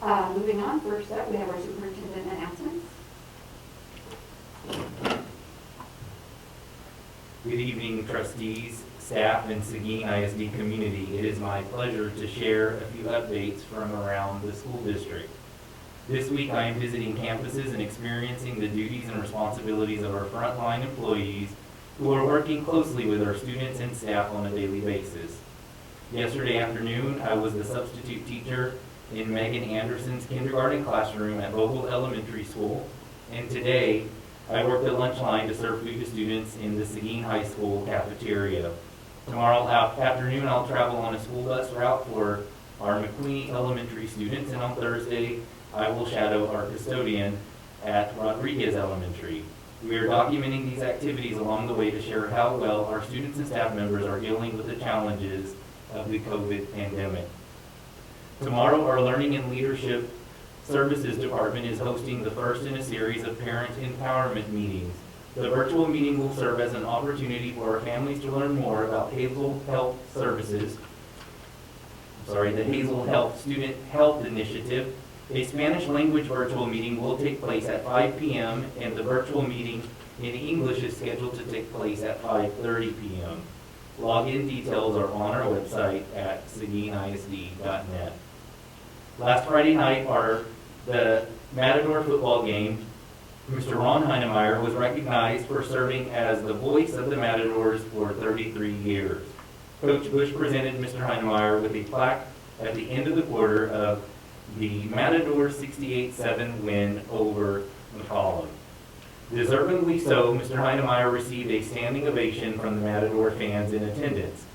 Moving on, first up, we have our Superintendent Announcements. Good evening, trustees, staff, and Seguin ISD community. It is my pleasure to share a few updates from around the school district. This week, I am visiting campuses and experiencing the duties and responsibilities of our frontline employees who are working closely with our students and staff on a daily basis. Yesterday afternoon, I was the substitute teacher in Megan Anderson's kindergarten classroom at Vogel Elementary School, and today, I worked the lunch line to serve food to students in the Seguin High School cafeteria. Tomorrow afternoon, I'll travel on a school bus route for our McQueen Elementary students, and on Thursday, I will shadow our custodian at Rodriguez Elementary. We are documenting these activities along the way to share how well our students and staff members are dealing with the challenges of the COVID pandemic. Tomorrow, our Learning and Leadership Services Department is hosting the first in a series of parent empowerment meetings. The virtual meeting will serve as an opportunity for our families to learn more about Hazel Health Services, the Hazel Health Student Health Initiative. A Spanish language virtual meeting will take place at 5 p.m. and the virtual meeting in English is scheduled to take place at 5:30 p.m. Login details are on our website at seguinisd.net. Last Friday night, the Matador football game, Mr. Ron Heinemeyer was recognized for serving as the voice of the Matadors for 33 years. Coach Bush presented Mr. Heinemeyer with a plaque at the end of the quarter of the Matador 68-7 win over McCollum. Deservedly so, Mr. Heinemeyer received a standing ovation from the Matador fans in attendance.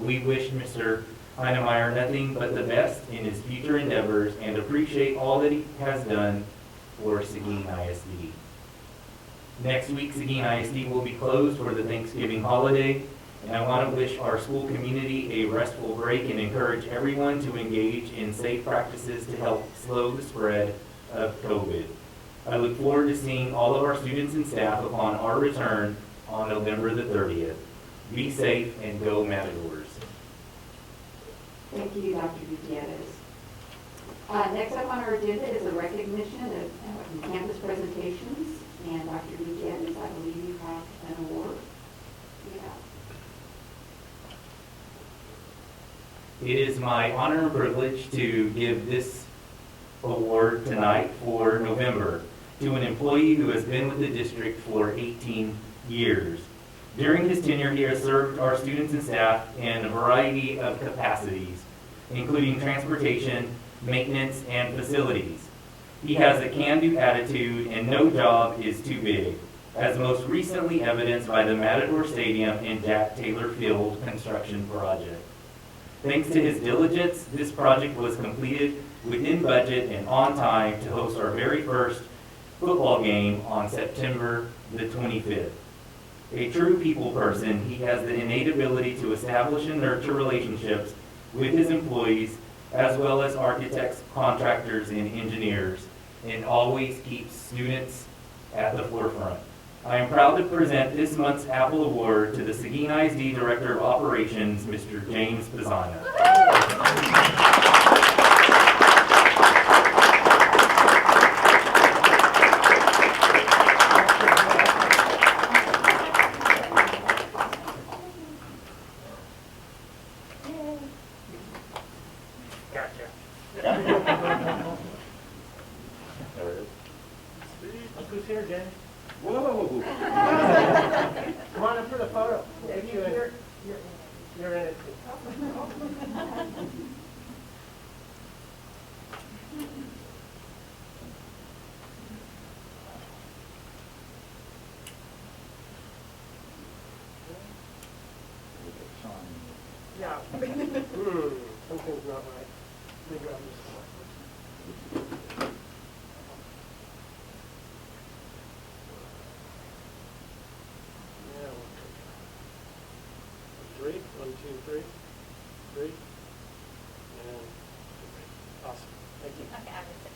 We wish Mr. Heinemeyer nothing but the best in his future endeavors and appreciate all that he has done for Seguin ISD. Next week, Seguin ISD will be closed for the Thanksgiving holiday, and I want to wish our school community a restful break and encourage everyone to engage in safe practices to help slow the spread of COVID. I look forward to seeing all of our students and staff upon our return on November the 30th. Be safe and go Matadors. Thank you, Dr. Gutierrez. Next up on our agenda is a recognition of campus presentations. And Dr. Gutierrez, I believe you have an award. It is my honor and privilege to give this award tonight for November to an employee who has been with the district for 18 years. During his tenure, he has served our students and staff in a variety of capacities, including transportation, maintenance, and facilities. He has a can-do attitude and no job is too big, as most recently evidenced by the Matador Stadium and Jack Taylor Field construction project. Thanks to his diligence, this project was completed within budget and on time to host our very first football game on September the 25th. A true people person, he has the innate ability to establish and nurture relationships with his employees, as well as architects, contractors, and engineers, and always keeps students at the forefront. I am proud to present this month's Apple Award to the Seguin ISD Director of Operations, Mr. James Pizzana. Look who's here, James. Whoa! Come on up for the photo. You're in it too. Yeah. Something's not right. Let me grab this one. Yeah, three. 1, 2, 3. 3. And 3. Awesome. Thank you. Okay, I will sit.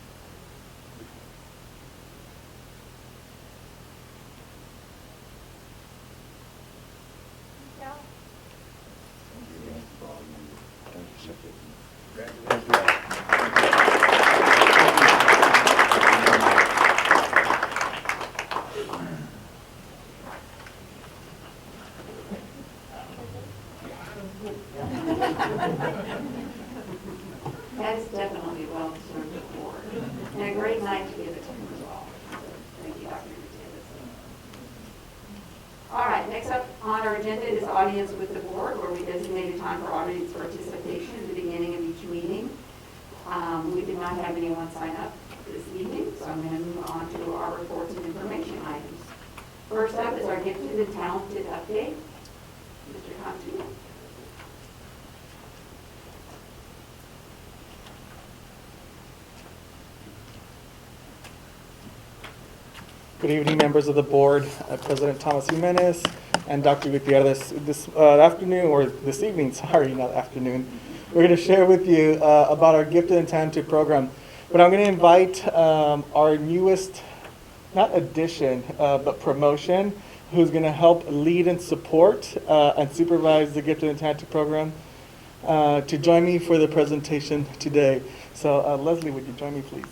Yeah. Congratulations. That is definitely well deserved award. And a great night to give it to him as well. So, thank you, Dr. Gutierrez. All right, next up on our agenda is audience with the board, where we designated time for audience participation at the beginning of each meeting. We did not have anyone sign up this evening, so I'm going to move on to our reports and information items. First up is our gifted and talented update. Mr. Conti. Good evening, members of the board, President Thomas Jimenez and Dr. Gutierrez. This afternoon, or this evening, sorry, not afternoon, we're going to share with you about our Gifted and Talented program. But I'm going to invite our newest, not addition, but promotion, who's going to help lead and support and supervise the Gifted and Talented program to join me for the presentation today. So Leslie, would you join me, please?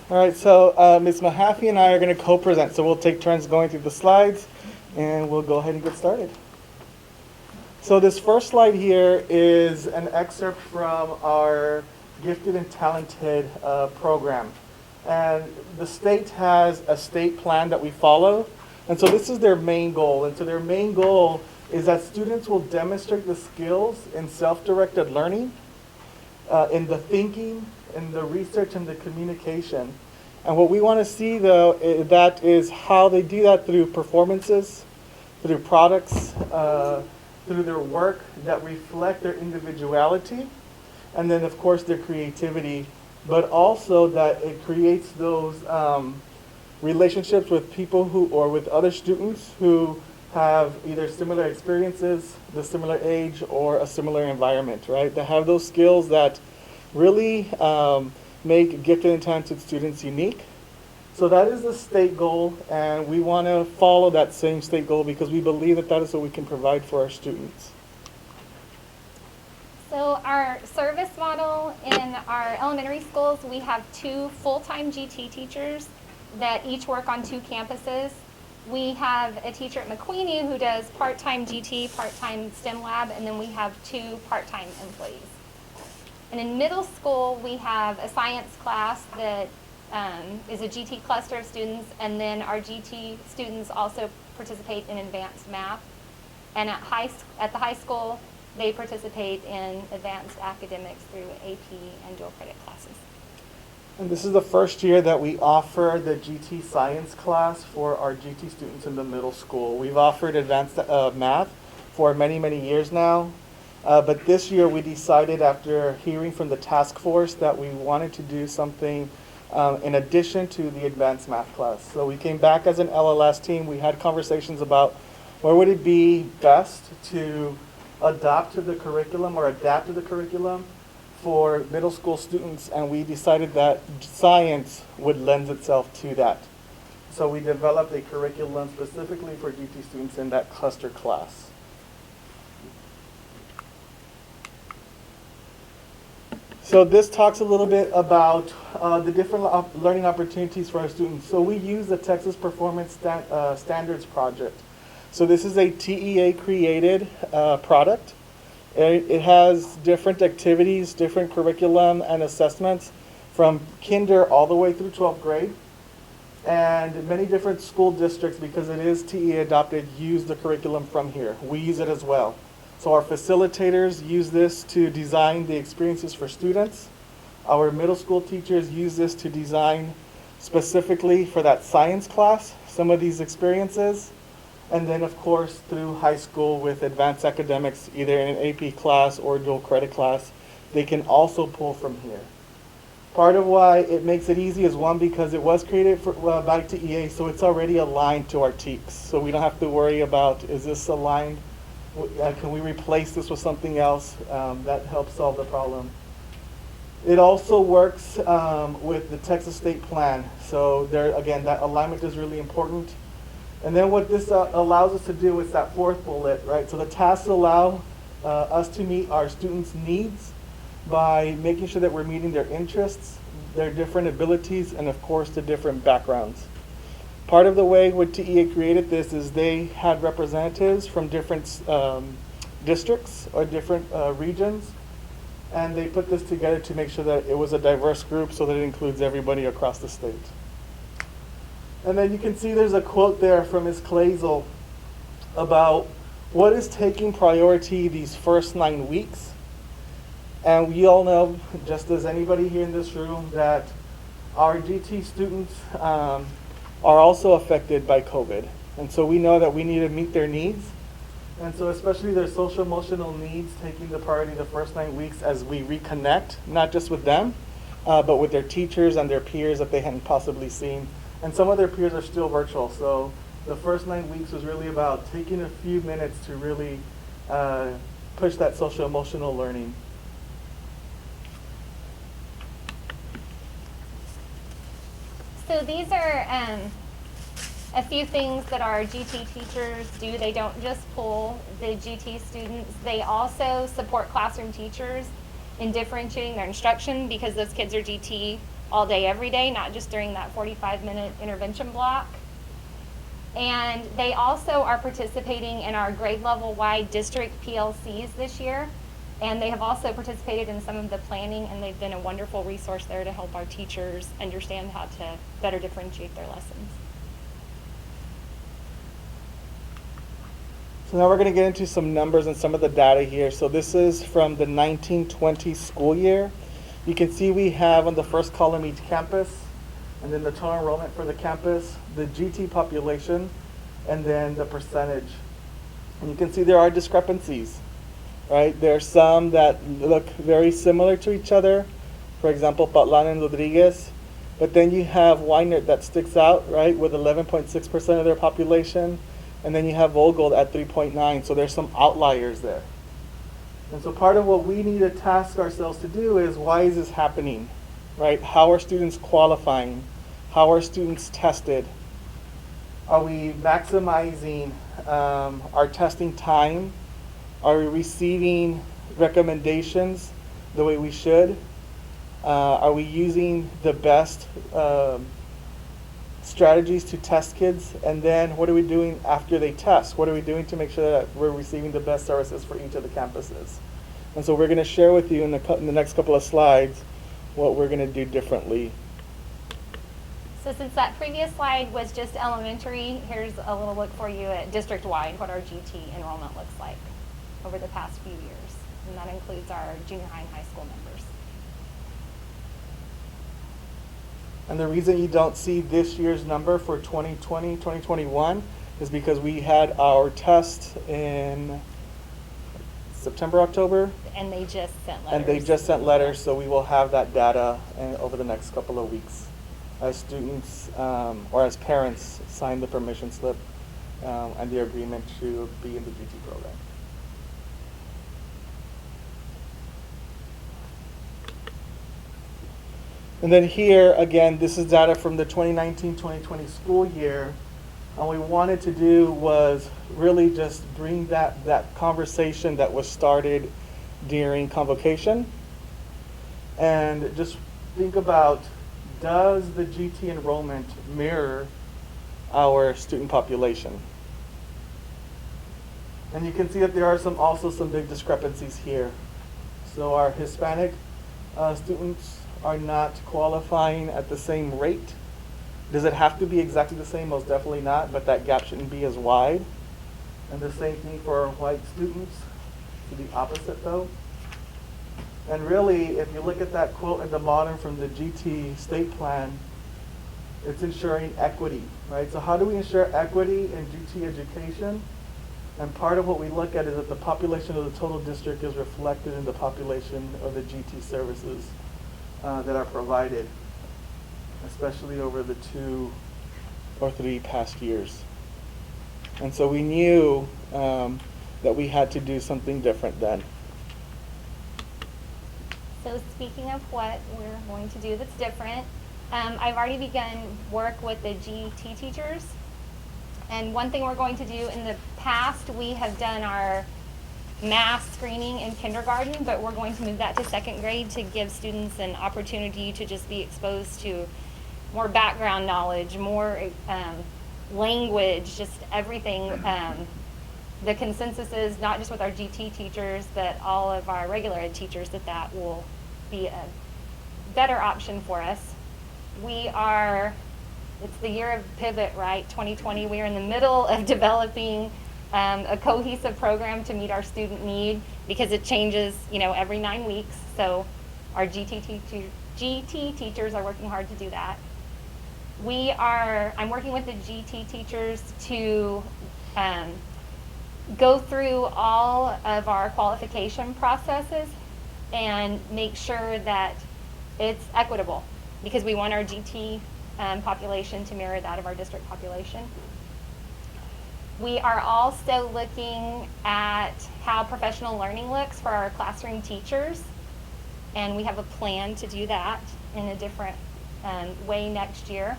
All right, so Ms. Mahaffey and I are going to co-present. So we'll take turns going through the slides, and we'll go ahead and get started. So this first slide here is an excerpt from our Gifted and Talented program. And the state has a state plan that we follow. And so this is their main goal. And so their main goal is that students will demonstrate the skills in self-directed learning, in the thinking, in the research, and the communication. And what we want to see, though, that is how they do that through performances, through products, through their work that reflect their individuality, and then, of course, their creativity, but also that it creates those relationships with people who, or with other students who have either similar experiences, the similar age, or a similar environment, right? They have those skills that really make gifted and talented students unique. So that is the state goal, and we want to follow that same state goal because we believe that that is what we can provide for our students. So our service model in our elementary schools, we have 2 full-time GT teachers that each work on 2 campuses. We have a teacher at McQueenie who does part-time GT, part-time STEM lab, and then we have 2 part-time employees. And in middle school, we have a science class that is a GT cluster of students, and then our GT students also participate in advanced math. And at the high school, they participate in advanced academics through AP and dual credit classes. And this is the first year that we offer the GT science class for our GT students in the middle school. We've offered advanced math for many, many years now. But this year we decided, after hearing from the task force, that we wanted to do something in addition to the advanced math class. So we came back as an LLS team. We had conversations about where would it be best to adopt to the curriculum or adapt to the curriculum for middle school students, and we decided that science would lend itself to that. So we developed a curriculum specifically for GT students in that cluster class. So this talks a little bit about the different learning opportunities for our students. So we use the Texas Performance Standards Project. So this is a TEA created product. It has different activities, different curriculum and assessments from kinder all the way through 12th grade. And many different school districts, because it is TEA adopted, use the curriculum from here. We use it as well. So our facilitators use this to design the experiences for students. Our middle school teachers use this to design specifically for that science class some of these experiences. And then, of course, through high school with advanced academics, either in an AP class or dual credit class, they can also pull from here. Part of why it makes it easy is, one, because it was created for, by TEA, so it's already aligned to our TEKS. So we don't have to worry about, is this aligned? Can we replace this with something else? That helps solve the problem. It also works with the Texas State Plan. So there, again, that alignment is really important. And then what this allows us to do is that 4th bullet, right? So the tasks allow us to meet our students' needs by making sure that we're meeting their interests, their different abilities, and of course, the different backgrounds. Part of the way what TEA created this is they had representatives from different districts or different regions, and they put this together to make sure that it was a diverse group so that it includes everybody across the state. And then you can see there's a quote there from Ms. Clazel about what is taking priority these first 9 weeks. And we all know, just as anybody here in this room, that our GT students are also affected by COVID. And so we know that we need to meet their needs. And so especially their social emotional needs taking the priority the first 9 weeks as we reconnect, not just with them, but with their teachers and their peers that they hadn't possibly seen. And some of their peers are still virtual. So the first 9 weeks was really about taking a few minutes to really push that social emotional learning. So these are a few things that our GT teachers do. They don't just pull the GT students. They also support classroom teachers in differentiating their instruction because those kids are GT all day, every day, not just during that 45-minute intervention block. And they also are participating in our grade level wide district PLCs this year. And they have also participated in some of the planning, and they've been a wonderful resource there to help our teachers understand how to better differentiate their lessons. So now we're going to get into some numbers and some of the data here. So this is from the 1920 school year. You can see we have on the first column each campus, and then the total enrollment for the campus, the GT population, and then the percentage. And you can see there are discrepancies, right? There are some that look very similar to each other. For example, Patlan and Rodriguez. But then you have Wynert that sticks out, right, with 11.6% of their population. And then you have Vogel at 3.9, so there's some outliers there. And so part of what we need to task ourselves to do is, why is this happening, right? How are students qualifying? How are students tested? Are we maximizing our testing time? Are we receiving recommendations the way we should? Are we using the best strategies to test kids? And then what are we doing after they test? What are we doing to make sure that we're receiving the best services for each of the campuses? And so we're going to share with you in the next couple of slides what we're going to do differently. So since that previous slide was just elementary, here's a little look for you at district-wide, what our GT enrollment looks like over the past few years. And that includes our junior high and high school members. And the reason you don't see this year's number for 2020, 2021 is because we had our test in September, October. And they just sent letters. And they just sent letters, so we will have that data over the next couple of weeks as students or as parents sign the permission slip and the agreement to be in the GT program. And then here, again, this is data from the 2019-2020 school year. And what we wanted to do was really just bring that conversation that was started during convocation. And just think about, does the GT enrollment mirror our student population? And you can see that there are also some big discrepancies here. So our Hispanic students are not qualifying at the same rate. Does it have to be exactly the same? Most definitely not, but that gap shouldn't be as wide. And the same thing for our white students, to the opposite though. And really, if you look at that quote at the bottom from the GT state plan, it's ensuring equity, right? So how do we ensure equity in GT education? And part of what we look at is that the population of the total district is reflected in the population of the GT services that are provided, especially over the 2 or 3 past years. And so we knew that we had to do something different then. So speaking of what we're going to do that's different, I've already begun work with the GT teachers. And one thing we're going to do, in the past, we have done our mass screening in kindergarten, but we're going to move that to second grade to give students an opportunity to just be exposed to more background knowledge, more language, just everything. The consensus is, not just with our GT teachers, but all of our regular ed teachers, that will be a better option for us. It's the year of pivot, right? 2020, we are in the middle of developing a cohesive program to meet our student need, because it changes, every 9 weeks. So our GT teachers are working hard to do that. I'm working with the GT teachers to go through all of our qualification processes and make sure that it's equitable, because we want our GT population to mirror that of our district population. We are also looking at how professional learning looks for our classroom teachers, and we have a plan to do that in a different way next year.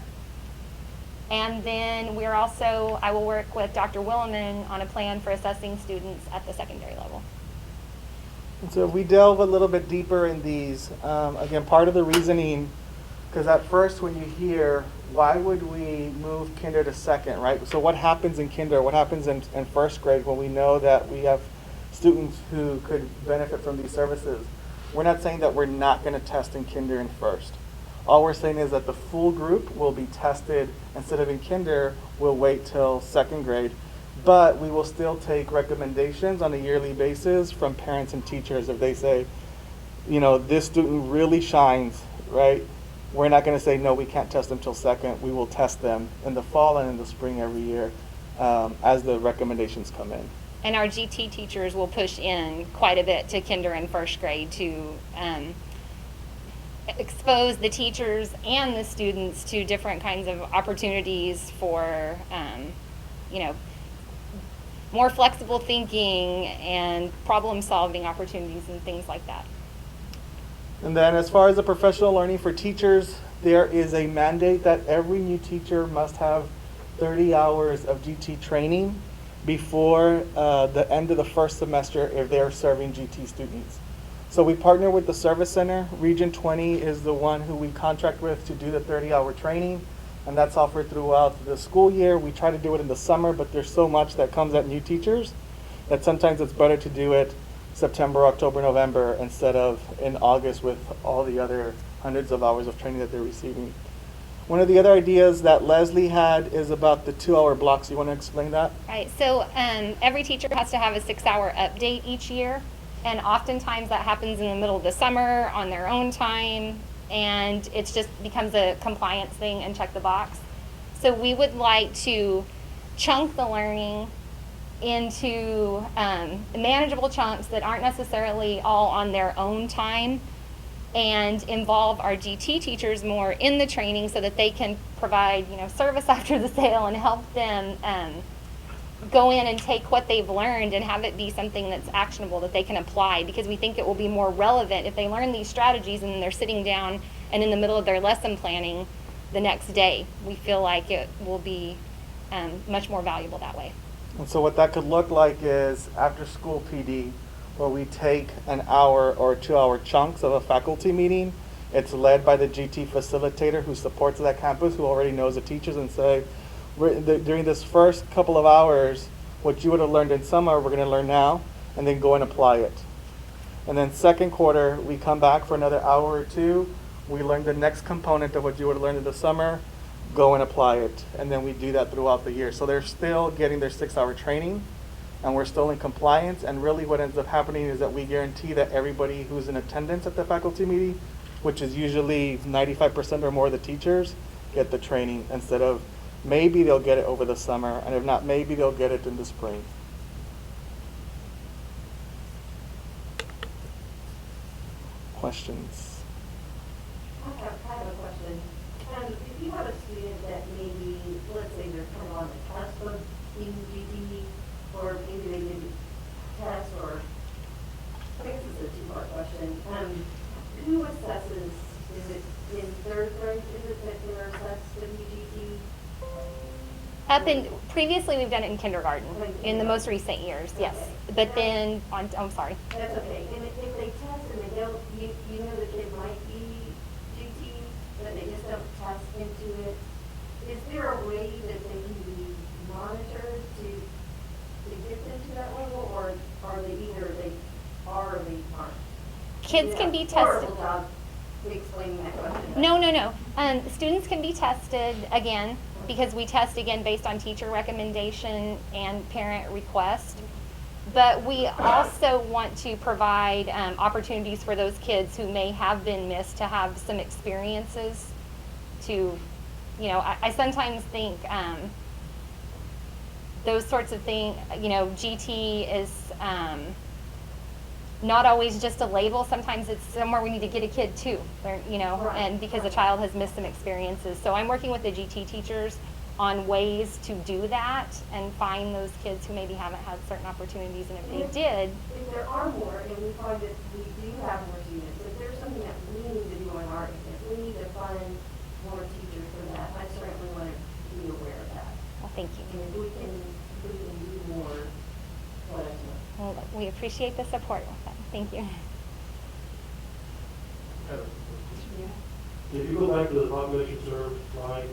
And then I will work with Dr. Williman on a plan for assessing students at the secondary level. And so if we delve a little bit deeper in these, again, part of the reasoning, because at first when you hear, why would we move kinder to second, right? So what happens in kinder, what happens in first grade when we know that we have students who could benefit from these services? We're not saying that we're not going to test in kinder and first. All we're saying is that the full group will be tested. Instead of in kinder, we'll wait till second grade. But we will still take recommendations on a yearly basis from parents and teachers. If they say, this student really shines, right? We're not going to say, no, we can't test them till second. We will test them in the fall and in the spring every year as the recommendations come in. And our GT teachers will push in quite a bit to kinder and first grade to expose the teachers and the students to different kinds of opportunities for, more flexible thinking and problem-solving opportunities and things like that. And then as far as the professional learning for teachers, there is a mandate that every new teacher must have 30 hours of GT training before the end of the first semester if they're serving GT students. So we partner with the Service Center. Region 20 is the one who we contract with to do the 30-hour training, and that's offered throughout the school year. We try to do it in the summer, but there's so much that comes at new teachers that sometimes it's better to do it September, October, November instead of in August with all the other hundreds of hours of training that they're receiving. One of the other ideas that Leslie had is about the 2-hour blocks. You want to explain that? Right, so every teacher has to have a 6-hour update each year, and oftentimes that happens in the middle of the summer on their own time, and it just becomes a compliance thing and check the box. So we would like to chunk the learning into manageable chunks that aren't necessarily all on their own time, and involve our GT teachers more in the training so that they can provide, service after the sale and help them go in and take what they've learned and have it be something that's actionable that they can apply, because we think it will be more relevant if they learn these strategies and then they're sitting down and in the middle of their lesson planning the next day. We feel like it will be much more valuable that way. And so what that could look like is after school PD, where we take an hour or 2-hour chunks of a faculty meeting. It's led by the GT facilitator who supports that campus, who already knows the teachers, and say, during this first couple of hours, what you would have learned in summer, we're going to learn now, and then go and apply it. And then second quarter, we come back for another hour or two. We learn the next component of what you would have learned in the summer, go and apply it. And then we do that throughout the year. So they're still getting their 6-hour training, and we're still in compliance. And really what ends up happening is that we guarantee that everybody who's in attendance at the faculty meeting, which is usually 95% or more of the teachers, get the training, instead of maybe they'll get it over the summer, and if not, maybe they'll get it in the spring. Questions? I have a question. If you have a student that maybe, let's say they're kind of on the cusp of being GT, or maybe they didn't test, or I think this is a two-part question. Who assesses? Is it in third grade? Is it that they're assessed to be GT? Previously we've done it in kindergarten, in the most recent years, yes. Okay. But then, I'm sorry. That's okay. And if they test and they don't, you know the kid might be GT, but they just don't test into it, is there a way that they can be monitored to get them to that level, or are they either they are or they aren't? Kids can be Horrible tested. job explaining that question. No. Students can be tested again, because we test again based on teacher recommendation and parent request. But we also want to provide opportunities for those kids who may have been missed to have some experiences to, I sometimes think those sorts of things, GT is not always just a label. Sometimes it's somewhere we need to get a kid to, Right. and because a child has missed some experiences. So I'm working with the GT teachers on ways to do that and find those kids who maybe haven't had certain opportunities, and if they did, If there are more, and we find that we do have more students, if there's something that we need to do on our end, if we need to fund more teachers for that, I certainly want to be aware of that. well, thank And you. if we can do more, let us know. Well, we appreciate the support with that. Thank you. If you go back to the population served slide,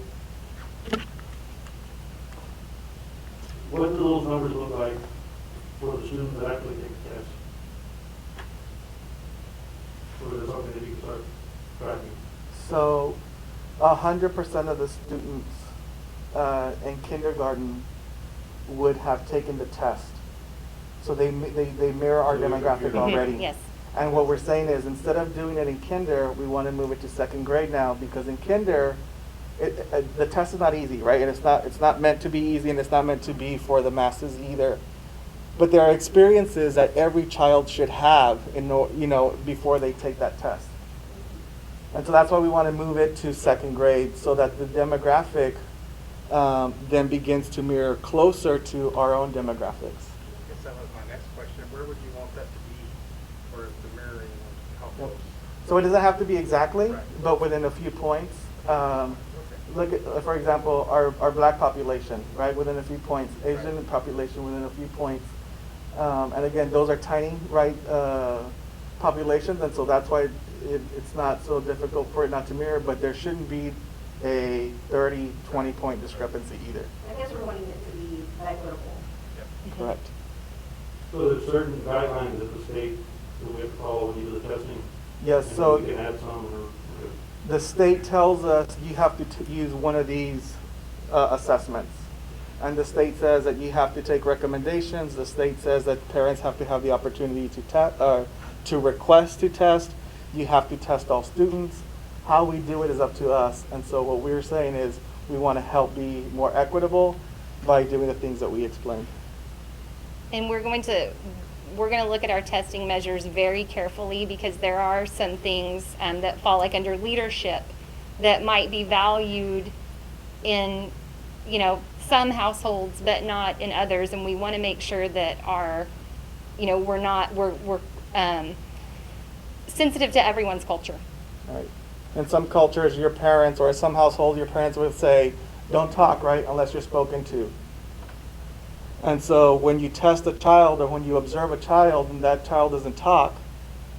what do those numbers look like for the students that actually take the test? Or is it something that you can start tracking? So 100% of the students in kindergarten would have taken the test. So they mirror our demographic Mhm. already. Yes. And what we're saying is, instead of doing it in kinder, we want to move it to second grade now, because in kinder, the test is not easy, right? And it's not meant to be easy, and it's not meant to be for the masses either. But there are experiences that every child should have before they take that test. And so that's why we want to move it to second grade, so that the demographic then begins to mirror closer to our own demographics. I guess that was my next question. Where would you want that to be for the mirroring of how Yep. close? So it doesn't have to be exactly, Right. but within a few points. Okay. Look at, for example, our black population, right, within a few points. Asian Right. population within a few points. And again, those are tiny, right, populations, and so that's why it's not so difficult for it not to mirror, but there shouldn't be a 30, 20-point discrepancy either. I guess we're wanting it to be equitable. Yep. Correct. So there's certain guidelines that the state that we have to follow when you do the testing? Yes, And so we can add some or? the state tells us you have to use one of these assessments. And the state says that you have to take recommendations. The state says that parents have to have the opportunity to request to test. You have to test all students. How we do it is up to us. And so what we're saying is we want to help be more equitable by doing the things that we explained. And we're going to look at our testing measures very carefully, because there are some things that fall like under leadership that might be valued in, some households, but not in others. And we want to make sure that we're sensitive to everyone's culture. Right. In some cultures, your parents, or in some households, your parents would say, don't talk, right, unless you're spoken to. And so when you test a child, or when you observe a child and that child doesn't talk,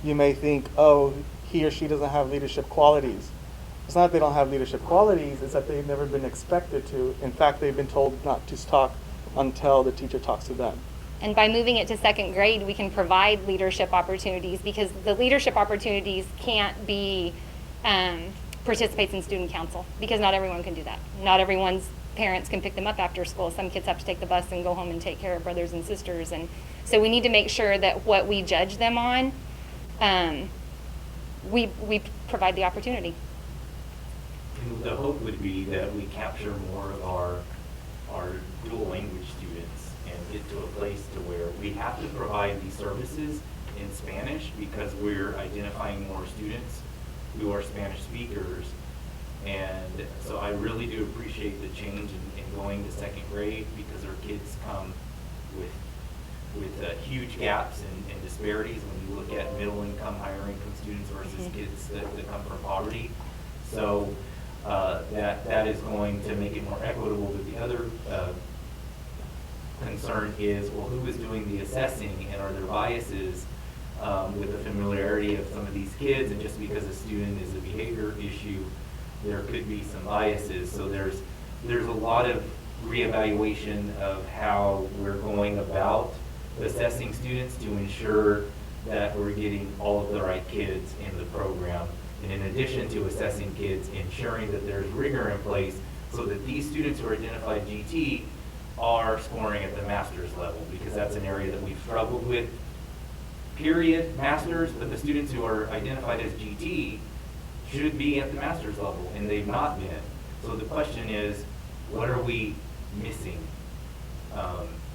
you may think, oh, he or she doesn't have leadership qualities. It's not that they don't have leadership qualities, it's that they've never been expected to. In fact, they've been told not to talk until the teacher talks to them. And by moving it to second grade, we can provide leadership opportunities, because the leadership opportunities can't be participates in student council, because not everyone can do that. Not everyone's parents can pick them up after school. Some kids have to take the bus and go home and take care of brothers and sisters. And so we need to make sure that what we judge them on, we provide the opportunity. And the hope would be that we capture more of our dual language students and get to a place to where we have to provide these services in Spanish, because we're identifying more students who are Spanish speakers. And so I really do appreciate the change in going to second grade, because our kids come with huge gaps and disparities when you look at middle income, higher income students versus kids that come from poverty. So that is going to make it more equitable. But the other concern is, well, who is doing the assessing, and are there biases with the familiarity of some of these kids? And just because a student is a behavior issue, there could be some biases. So there's a lot of reevaluation of how we're going about assessing students to ensure that we're getting all of the right kids in the program. And in addition to assessing kids, ensuring that there's rigor in place so that these students who are identified GT are scoring at the master's level, because that's an area that we've struggled with, period, master's, but the students who are identified as GT should be at the master's level, and they've not been. So the question is, what are we missing?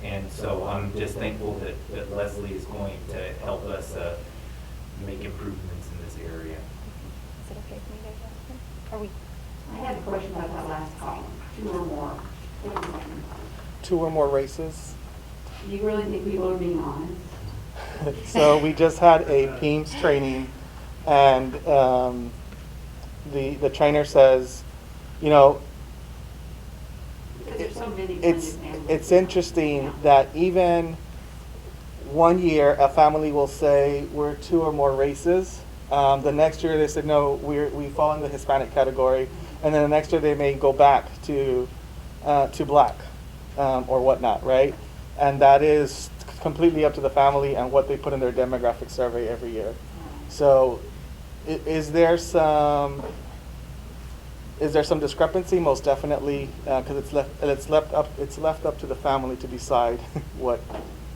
And so I'm just thankful that Leslie is going to help us make improvements in this area. Is it okay for me to address them? Are we? I had a question about that last column, 2 or more. What does that mean? 2 or more races. Do you really think people are being honest? So we just had a PEAMS training, and the trainer says, you know, Because there's so many it's blended families. it's interesting that even one year a family will say we're 2 or more races. The next year they said no, we fall in the Hispanic category, and then the next year they may go back to black or whatnot, right? And that is completely up to the family and what they put in their demographic survey every year. So, is there some discrepancy? Most definitely, because it's left up to the family to decide what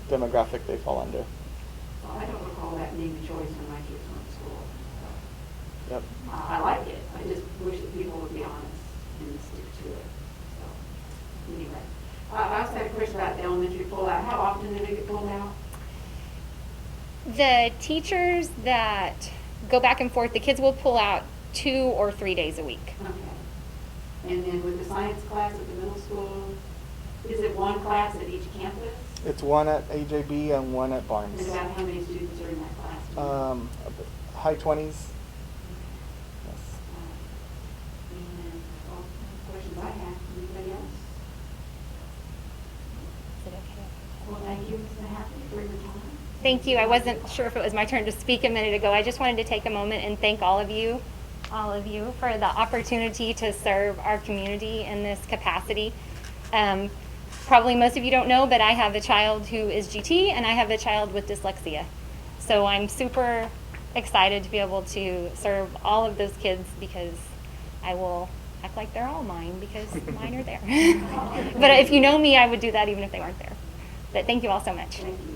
demographic they fall under. Well, I don't recall that being a choice when my kids went to school. Yep. I like it. I just wish that people would be honest and stick to it. So, anyway. I also had a question about the elementary pullout. How often do they get pulled out? The teachers that go back and forth, the kids will pull out 2 or 3 days a week. Okay. And then with the science class at the middle school, is it one class at each campus? It's 1 at AJB and 1 at Barnes. And about how many students are in that class? High 20s. Yes. And all the questions I have. Anybody else? Is it okay? Well, thank you, Ms. Mahaffey, for your time. Thank you. I wasn't sure if it was my turn to speak a minute ago. I just wanted to take a moment and thank all of you for the opportunity to serve our community in this capacity. Probably most of you don't know, but I have a child who is GT and I have a child with dyslexia. So I'm super excited to be able to serve all of those kids, because I will act like they're all mine, because mine are there. But if you know me, I would do that even if they weren't there. But thank you all so much. Thank you.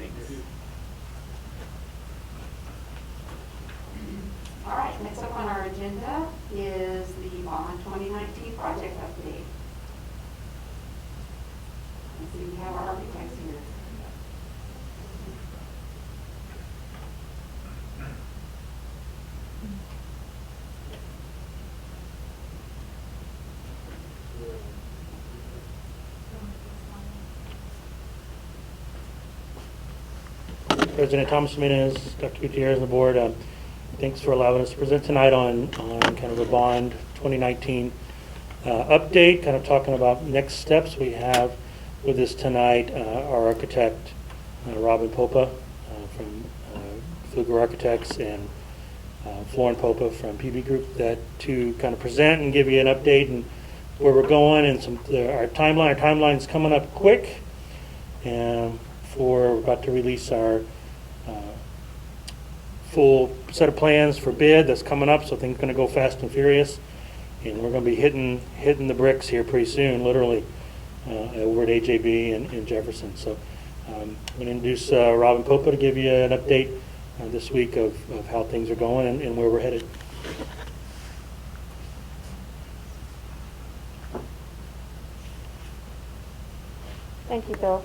All right, next up on our agenda is the Bond 2019 project update. Let's see, we have our architects here. President Thomas Jimenez, Dr. Gutierrez, and the board, thanks for allowing us to present tonight on kind of the Bond 2019 update, kind of talking about next steps we have with this tonight. Our architect, Robin Popa from Fluger Architects, and Florin Popa from PB Group, that to kind of present and give you an update and where we're going, and our timeline. Our timeline's coming up quick, and we're about to release our full set of plans for bid that's coming up, so things are going to go fast and furious, and we're going to be hitting the bricks here pretty soon, literally, over at AJB in Jefferson. So I'm going to introduce Robin Popa to give you an update this week of how things are going and where we're headed. Thank you, Bill.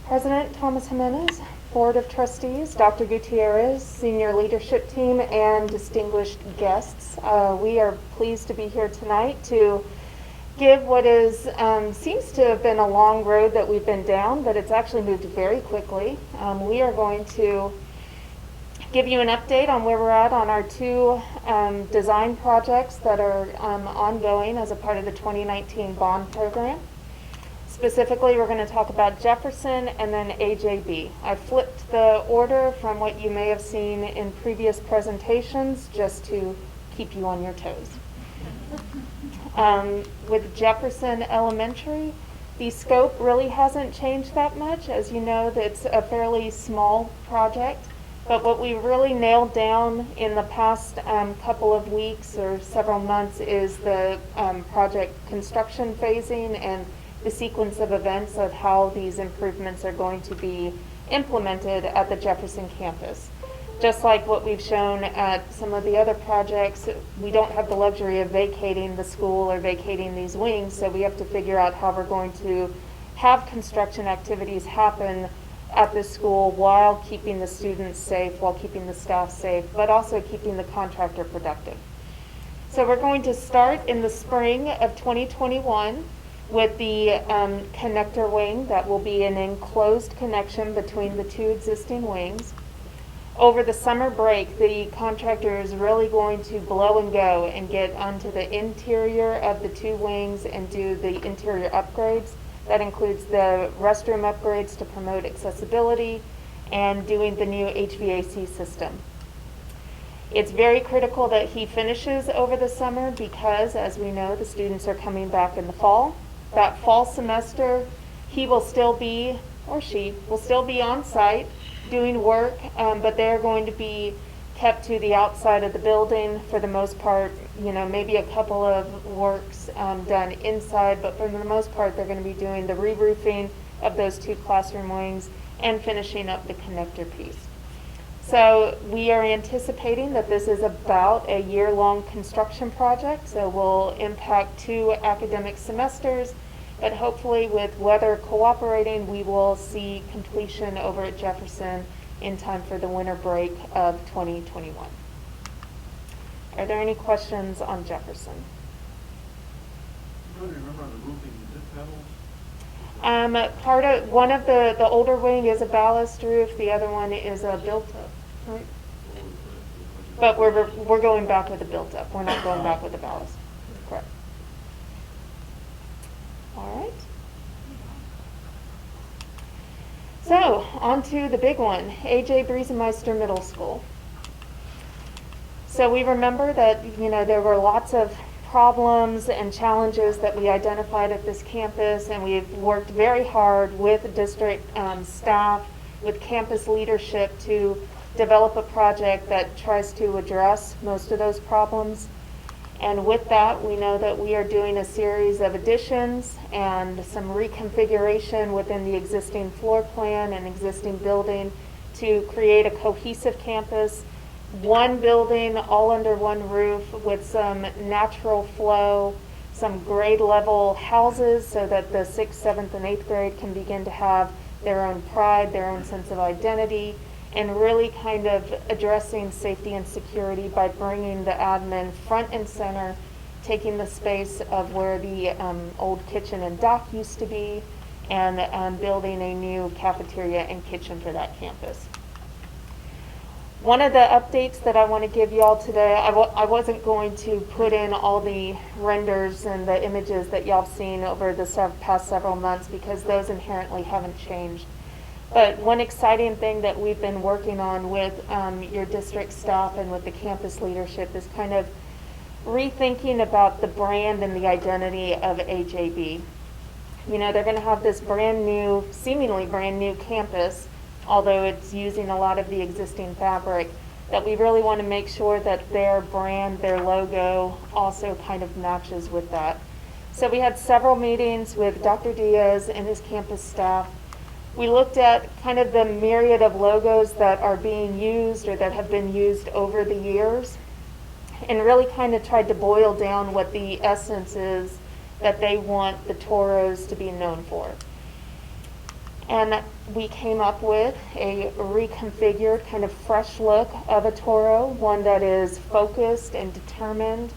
President Thomas Jimenez, Board of Trustees, Dr. Gutierrez, Senior Leadership Team, and distinguished guests. We are pleased to be here tonight to give what is seems to have been a long road that we've been down, but it's actually moved very quickly. We are going to give you an update on where we're at on our 2 design projects that are ongoing as a part of the 2019 bond program. Specifically, we're going to talk about Jefferson and then AJB. I flipped the order from what you may have seen in previous presentations just to keep you on your toes. With Jefferson Elementary, the scope really hasn't changed that much. As you know, it's a fairly small project. But what we really nailed down in the past couple of weeks or several months is the project construction phasing and the sequence of events of how these improvements are going to be implemented at the Jefferson campus. Just like what we've shown at some of the other projects, we don't have the luxury of vacating the school or vacating these wings, so we have to figure out how we're going to have construction activities happen at the school while keeping the students safe, while keeping the staff safe, but also keeping the contractor productive. So we're going to start in the spring of 2021 with the connector wing that will be an enclosed connection between the two existing wings. Over the summer break, the contractor is really going to blow and go and get onto the interior of the two wings and do the interior upgrades. That includes the restroom upgrades to promote accessibility and doing the new HVAC system. It's very critical that he finishes over the summer because, as we know, the students are coming back in the fall. That fall semester, he will still be, or she, will still be on site doing work, but they're going to be kept to the outside of the building for the most part. You know, maybe a couple of works done inside, but for the most part, they're going to be doing the re-roofing of those two classroom wings and finishing up the connector piece. So we are anticipating that this is about a year-long construction project, so will impact 2 academic semesters, but hopefully with weather cooperating, we will see completion over at Jefferson in time for the winter break of 2021. Are there any questions on Jefferson? I don't remember on the roofing, is it panels? One of the older wing is a ballast roof, the other one is a built-up, right? But we're going back with a built-up. We're not going back with a ballast. Correct. All right. So, on to the big one, A.J. Meister Middle School. So we remember that, you know, there were lots of problems and challenges that we identified at this campus, and we've worked very hard with district staff, with campus leadership to develop a project that tries to address most of those problems. And with that, we know that we are doing a series of additions and some reconfiguration within the existing floor plan and existing building to create a cohesive campus. One building, all under one roof, with some natural flow, some grade level houses so that the 6th, 7th, and 8th grade can begin to have their own pride, their own sense of identity, and really kind of addressing safety and security by bringing the admin front and center, taking the space of where the old kitchen and dock used to be, and building a new cafeteria and kitchen for that campus. One of the updates that I want to give you all today, I wasn't going to put in all the renders and the images that y'all have seen over the past several months because those inherently haven't changed. But one exciting thing that we've been working on with your district staff and with the campus leadership is kind of rethinking about the brand and the identity of AJB. You know, they're going to have this brand new, seemingly brand new campus, although it's using a lot of the existing fabric, that we really want to make sure that their brand, their logo also kind of matches with that. So we had several meetings with Dr. Diaz and his campus staff. We looked at kind of the myriad of logos that are being used or that have been used over the years and really kind of tried to boil down what the essence is that they want the Toros to be known for. And we came up with a reconfigured kind of fresh look of a Toro, one that is focused and determined.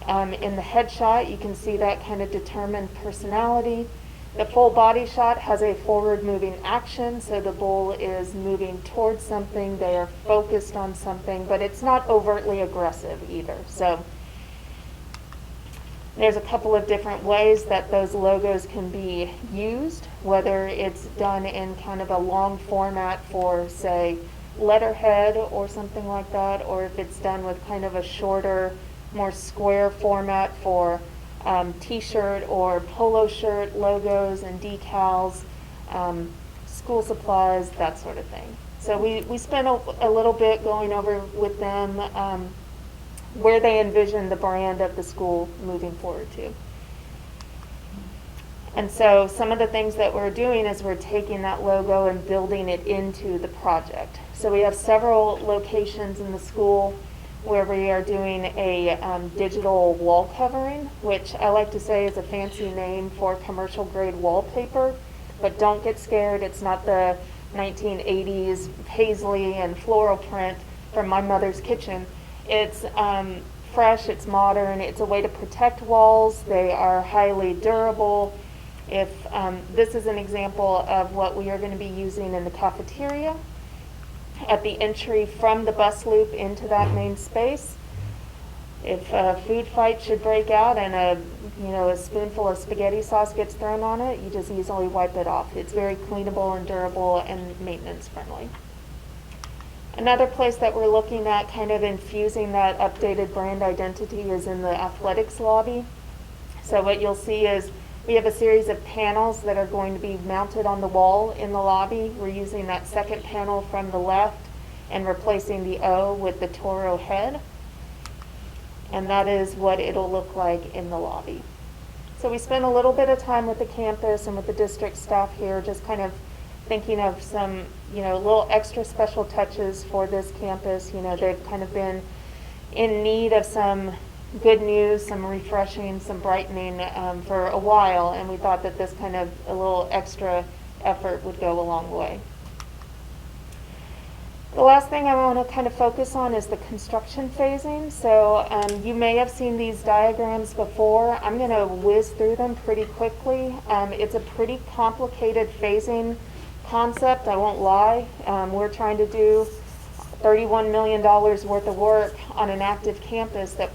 In the headshot, you can see that kind of determined personality. The full body shot has a forward moving action, so the bull is moving towards something, they are focused on something, but it's not overtly aggressive either. So There's a couple of different ways that those logos can be used, whether it's done in kind of a long format for, say, letterhead or something like that, or if it's done with kind of a shorter, more square format for t-shirt or polo shirt logos and decals, school supplies, that sort of thing. So we spent a little bit going over with them where they envision the brand of the school moving forward to. And so some of the things that we're doing is we're taking that logo and building it into the project. So we have several locations in the school where we are doing a digital wall covering, which I like to say is a fancy name for commercial grade wallpaper, but don't get scared. It's not the 1980s paisley and floral print from my mother's kitchen. It's fresh, it's modern, it's a way to protect walls. They are highly durable. If this is an example of what we are going to be using in the cafeteria at the entry from the bus loop into that main space. If a food fight should break out and a spoonful of spaghetti sauce gets thrown on it, you just easily wipe it off. It's very cleanable and durable and maintenance friendly. Another place that we're looking at kind of infusing that updated brand identity is in the athletics lobby. So what you'll see is we have a series of panels that are going to be mounted on the wall in the lobby. We're using that second panel from the left and replacing the O with the Toro head. And that is what it'll look like in the lobby. So we spent a little bit of time with the campus and with the district staff here, just kind of thinking of some, little extra special touches for this campus. They've kind of been in need of some good news, some refreshing, some brightening for a while, and we thought that this kind of a little extra effort would go a long way. The last thing I want to kind of focus on is the construction phasing. So you may have seen these diagrams before. I'm going to whiz through them pretty quickly. It's a pretty complicated phasing concept, I won't lie. We're trying to do $31 million worth of work on an active campus that,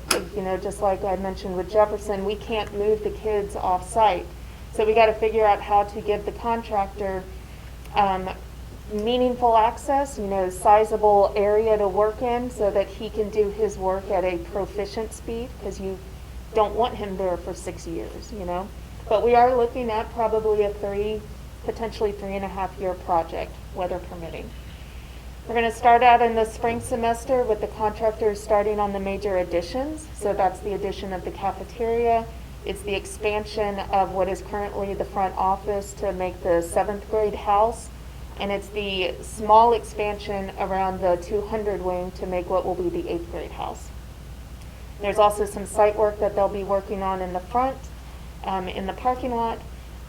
just like I mentioned with Jefferson, we can't move the kids off site. So we got to figure out how to give the contractor meaningful access, sizable area to work in so that he can do his work at a proficient speed, because you don't want him there for 6 years, But we are looking at probably a potentially 3.5 year project, weather permitting. We're going to start out in the spring semester with the contractors starting on the major additions. So that's the addition of the cafeteria. It's the expansion of what is currently the front office to make the 7th grade house. And it's the small expansion around the 200 wing to make what will be the 8th grade house. There's also some site work that they'll be working on in the front, in the parking lot.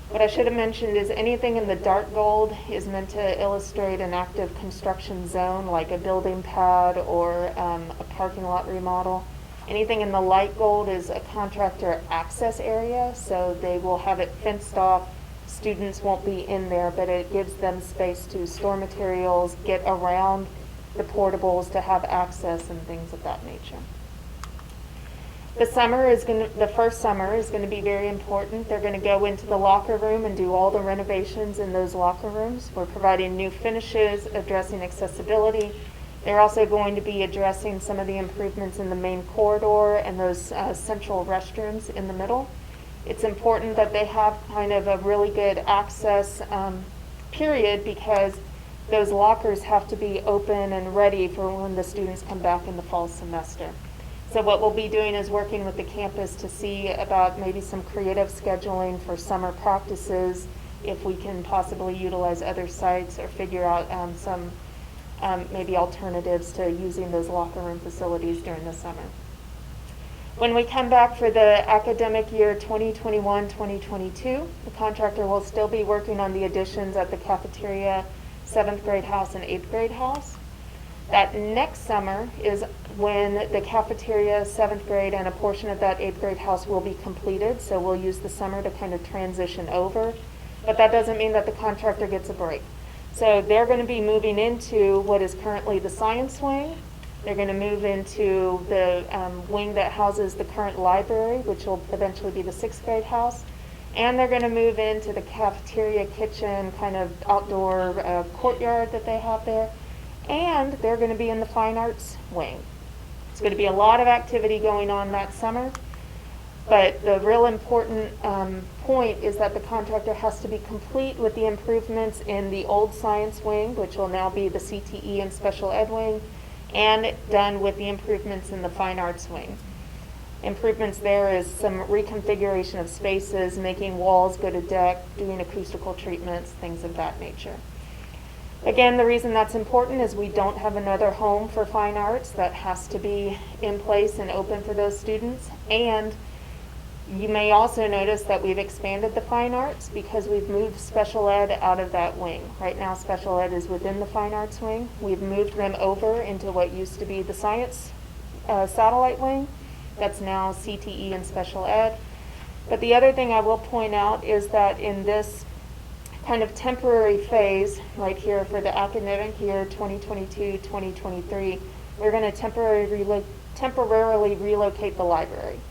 What I should have mentioned is anything in the dark gold is meant to illustrate an active construction zone, like a building pad or a parking lot remodel. Anything in the light gold is a contractor access area, so they will have it fenced off. Students won't be in there, but it gives them space to store materials, get around the portables to have access and things of that nature. The first summer is going to be very important. They're going to go into the locker room and do all the renovations in those locker rooms. We're providing new finishes, addressing accessibility. They're also going to be addressing some of the improvements in the main corridor and those central restrooms in the middle. It's important that they have kind of a really good access period, because those lockers have to be open and ready for when the students come back in the fall semester. So what we'll be doing is working with the campus to see about maybe some creative scheduling for summer practices, if we can possibly utilize other sites or figure out some maybe alternatives to using those locker room facilities during the summer. When we come back for the academic year 2021-2022, the contractor will still be working on the additions at the cafeteria, 7th grade house, and 8th grade house. That next summer is when the cafeteria, 7th grade, and a portion of that 8th grade house will be completed. So we'll use the summer to kind of transition over. But that doesn't mean that the contractor gets a break. So they're going to be moving into what is currently the science wing, They're going to move into the wing that houses the current library, which will eventually be the sixth grade house. And they're going to move into the cafeteria, kitchen, kind of outdoor courtyard that they have there. And they're going to be in the fine arts wing. It's going to be a lot of activity going on that summer. But the real important point is that the contractor has to be complete with the improvements in the old science wing, which will now be the CTE and special ed wing, and done with the improvements in the fine arts wing. Improvements there is some reconfiguration of spaces, making walls go to deck, doing acoustical treatments, things of that nature. Again, the reason that's important is we don't have another home for fine arts that has to be in place and open for those students. And you may also notice that we've expanded the fine arts because we've moved special ed out of that wing. Right now, special ed is within the fine arts wing. We've moved them over into what used to be the science satellite wing. That's now CTE and special ed. But the other thing I will point out is that in this kind of temporary phase right here for the academic year 2022-2023, we're going to temporarily relocate the library.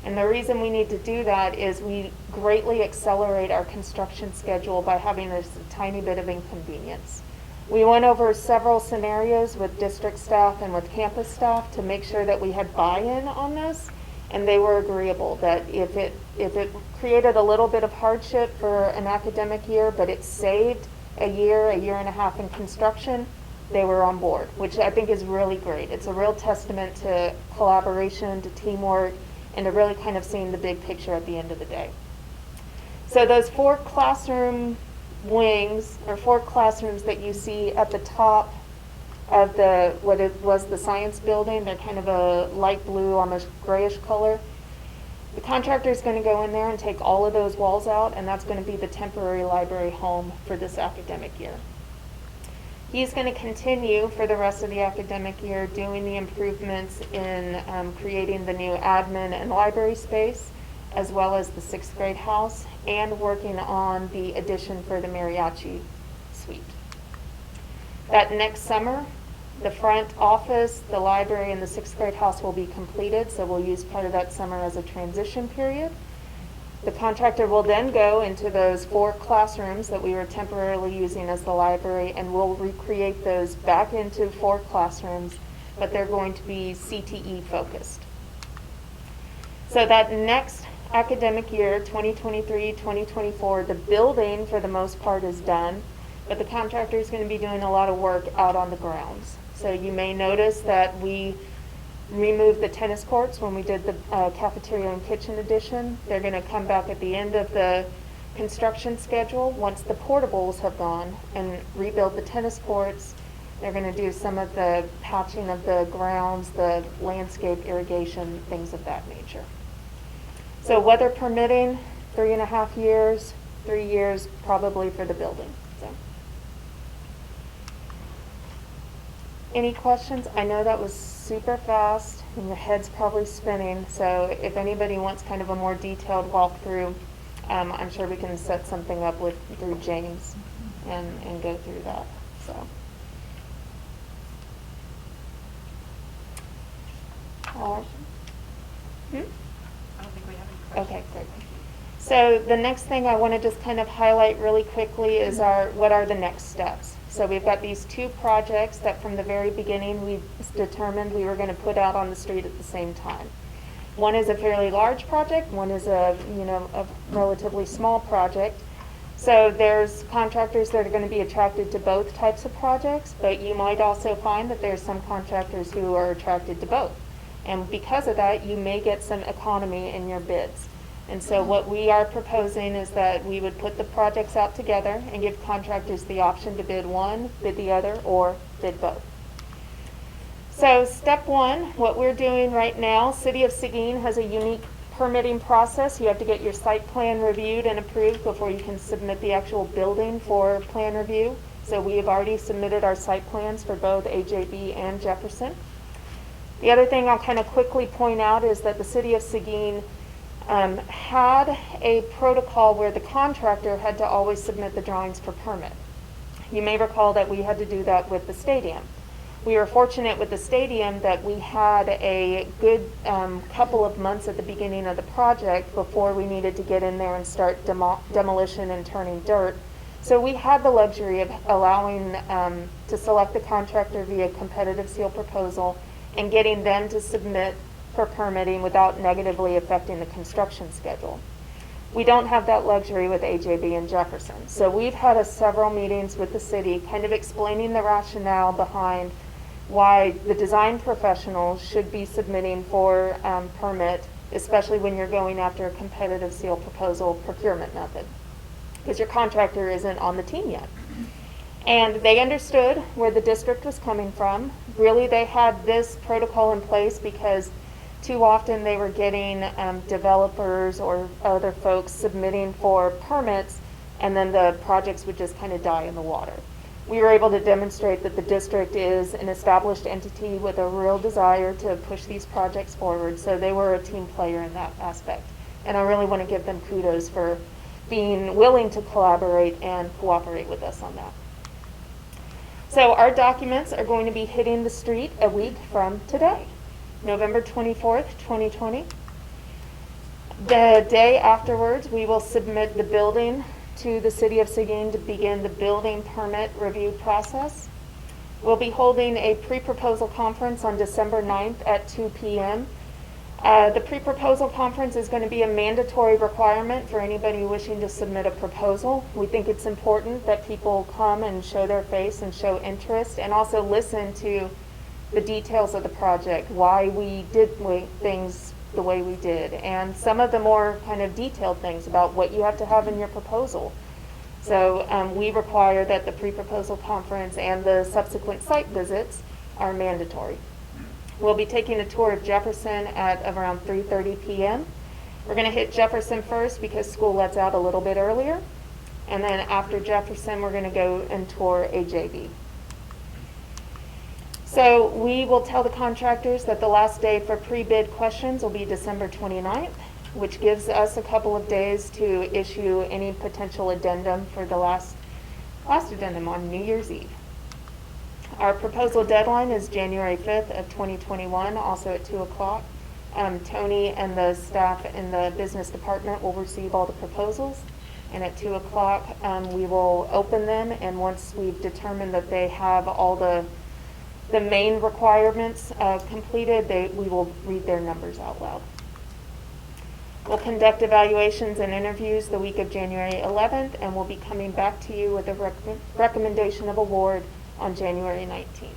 And the reason we need to do that is we greatly accelerate our construction schedule by having this tiny bit of inconvenience. We went over several scenarios with district staff and with campus staff to make sure that we had buy-in on this, and they were agreeable that if it created a little bit of hardship for an academic year, but it saved a year and a half in construction, they were on board, which I think is really great. It's a real testament to collaboration, to teamwork, and to really kind of seeing the big picture at the end of the day. So those 4 classroom wings, or 4 classrooms that you see at the top of what it was the science building, they're kind of a light blue, almost grayish color. The contractor is going to go in there and take all of those walls out, and that's going to be the temporary library home for this academic year. He's going to continue for the rest of the academic year doing the improvements in creating the new admin and library space, as well as the 6th grade house, and working on the addition for the mariachi suite. That next summer, the front office, the library, and the 6th grade house will be completed, so we'll use part of that summer as a transition period. The contractor will then go into those 4 classrooms that we were temporarily using as the library, and we'll recreate those back into 4 classrooms, but they're going to be CTE focused. So that next academic year, 2023-2024, the building for the most part is done, but the contractor is going to be doing a lot of work out on the grounds. So you may notice that we removed the tennis courts when we did the cafeteria and kitchen addition. They're going to come back at the end of the construction schedule once the portables have gone and rebuild the tennis courts. They're going to do some of the patching of the grounds, the landscape irrigation, things of that nature. So weather permitting, 3.5 years, 3 years probably for the building. So, any questions? I know that was super fast and your head's probably spinning, so if anybody wants kind of a more detailed walkthrough, I'm sure we can set something up through James and go through that. So, I don't think we have any questions. Okay, great. So the next thing I want to just kind of highlight really quickly is what are the next steps. So we've got these 2 projects that from the very beginning we determined we were going to put out on the street at the same time. One is a fairly large project, one is a relatively small project. So there's contractors that are going to be attracted to both types of projects, but you might also find that there's some contractors who are attracted to both. And because of that, you may get some economy in your bids. And so what we are proposing is that we would put the projects out together and give contractors the option to bid one, bid the other, or bid both. So step 1, what we're doing right now, City of Seguin has a unique permitting process. You have to get your site plan reviewed and approved before you can submit the actual building for plan review. So we have already submitted our site plans for both AJB and Jefferson. The other thing I'll kind of quickly point out is that the City of Seguin had a protocol where the contractor had to always submit the drawings for permit. You may recall that we had to do that with the stadium. We were fortunate with the stadium that we had a good couple of months at the beginning of the project before we needed to get in there and start demolition and turning dirt. So we had the luxury of allowing to select the contractor via competitive seal proposal and getting them to submit for permitting without negatively affecting the construction schedule. We don't have that luxury with AJB and Jefferson. So we've had several meetings with the city kind of explaining the rationale behind why the design professionals should be submitting for permit, especially when you're going after a competitive seal proposal procurement method, because your contractor isn't on the team yet. And they understood where the district was coming from. Really, they had this protocol in place because too often they were getting developers or other folks submitting for permits, and then the projects would just kind of die in the water. We were able to demonstrate that the district is an established entity with a real desire to push these projects forward, so they were a team player in that aspect. And I really want to give them kudos for being willing to collaborate and cooperate with us on that. So our documents are going to be hitting the street a week from today, November 24th, 2020. The day afterwards, we will submit the building to the City of Seguin to begin the building permit review process. We'll be holding a pre-proposal conference on December 9th at 2 p.m. The pre-proposal conference is going to be a mandatory requirement for anybody wishing to submit a proposal. We think it's important that people come and show their face and show interest, and also listen to the details of the project, why we did things the way we did, and some of the more kind of detailed things about what you have to have in your proposal. So we require that the pre-proposal conference and the subsequent site visits are mandatory. We'll be taking a tour of Jefferson at around 3:30 p.m. We're going to hit Jefferson first because school lets out a little bit earlier. And then after Jefferson, we're going to go and tour AJB. So we will tell the contractors that the last day for pre-bid questions will be December 29th, which gives us a couple of days to issue any potential addendum for the last addendum on New Year's Eve. Our proposal deadline is January 5th of 2021, also at 2 o'clock. Tony and the staff in the business department will receive all the proposals, and at 2 o'clock we will open them, and once we've determined that they have all the main requirements completed, we will read their numbers out loud. We'll conduct evaluations and interviews the week of January 11th, and we'll be coming back to you with a recommendation of award on January 19th.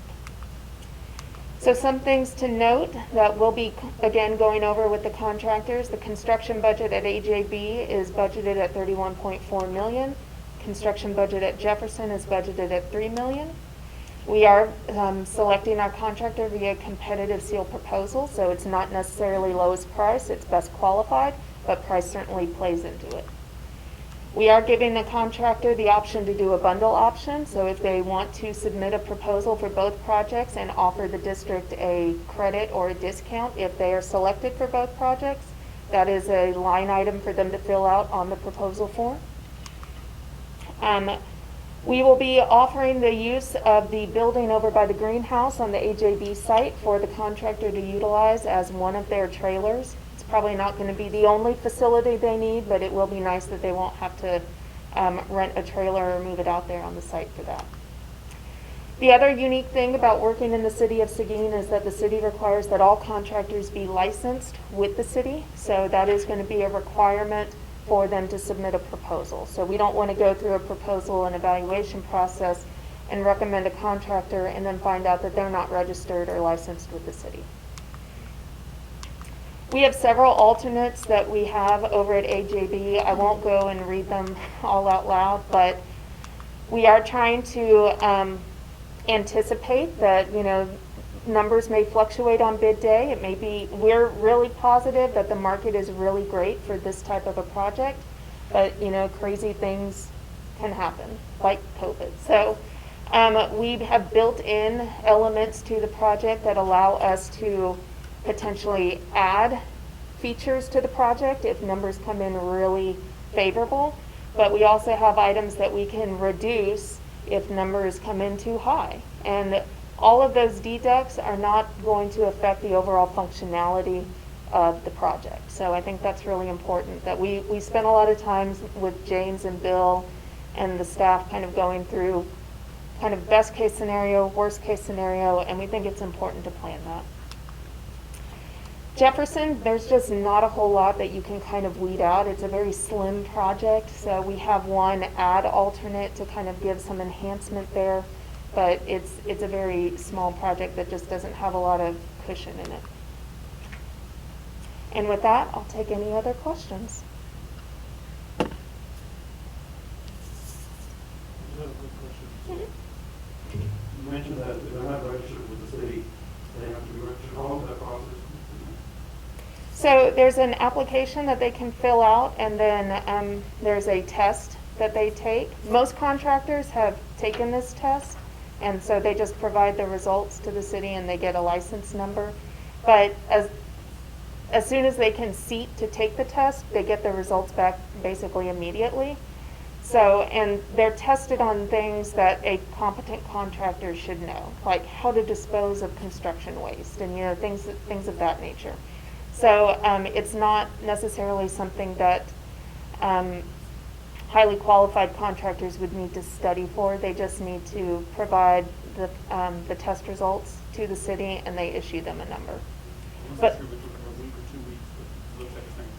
So some things to note that we'll be, again, going over with the contractors. The construction budget at AJB is budgeted at $31.4 million. Construction budget at Jefferson is budgeted at $3 million. We are selecting our contractor via competitive seal proposal, so it's not necessarily lowest price, it's best qualified, but price certainly plays into it. We are giving the contractor the option to do a bundle option, so if they want to submit a proposal for both projects and offer the district a credit or a discount if they are selected for both projects, that is a line item for them to fill out on the proposal form. We will be offering the use of the building over by the greenhouse on the AJB site for the contractor to utilize as one of their trailers. It's probably not going to be the only facility they need, but it will be nice that they won't have to rent a trailer or move it out there on the site for that. The other unique thing about working in the city of Seguin is that the city requires that all contractors be licensed with the city, so that is going to be a requirement for them to submit a proposal. So we don't want to go through a proposal and evaluation process and recommend a contractor and then find out that they're not registered or licensed with the city. We have several alternates that we have over at AJB. I won't go and read them all out loud, but we are trying to anticipate that, numbers may fluctuate on bid day. It may be, we're really positive that the market is really great for this type of a project, but crazy things can happen, like COVID. So we have built in elements to the project that allow us to potentially add features to the project if numbers come in really favorable, but we also have items that we can reduce if numbers come in too high. And All of those deducts are not going to affect the overall functionality of the project. So I think that's really important, that we spent a lot of times with James and Bill and the staff kind of going through kind of best case scenario, worst case scenario, and we think it's important to plan that. Jefferson, there's just not a whole lot that you can kind of weed out. It's a very slim project, so we have one add alternate to kind of give some enhancement there, but it's a very small project that just doesn't have a lot of cushion in it. And with that, I'll take any other questions. I have a quick question. You mentioned that if they're not registered with the city, they have to be registered. How long is that process? So there's an application that they can fill out, and then there's a test that they take. Most contractors have taken this test, and so they just provide the results to the city and they get a license number. But as soon as they can seat to take the test, they get the results back basically immediately. So, and they're tested on things that a competent contractor should know, like how to dispose of construction waste and, you know, things of that nature. So it's not necessarily something that highly qualified contractors would need to study for. They just need to provide the test results to the city, and they issue them a number. But I'm not sure if it's a week or 2 weeks, but it looks like it's going to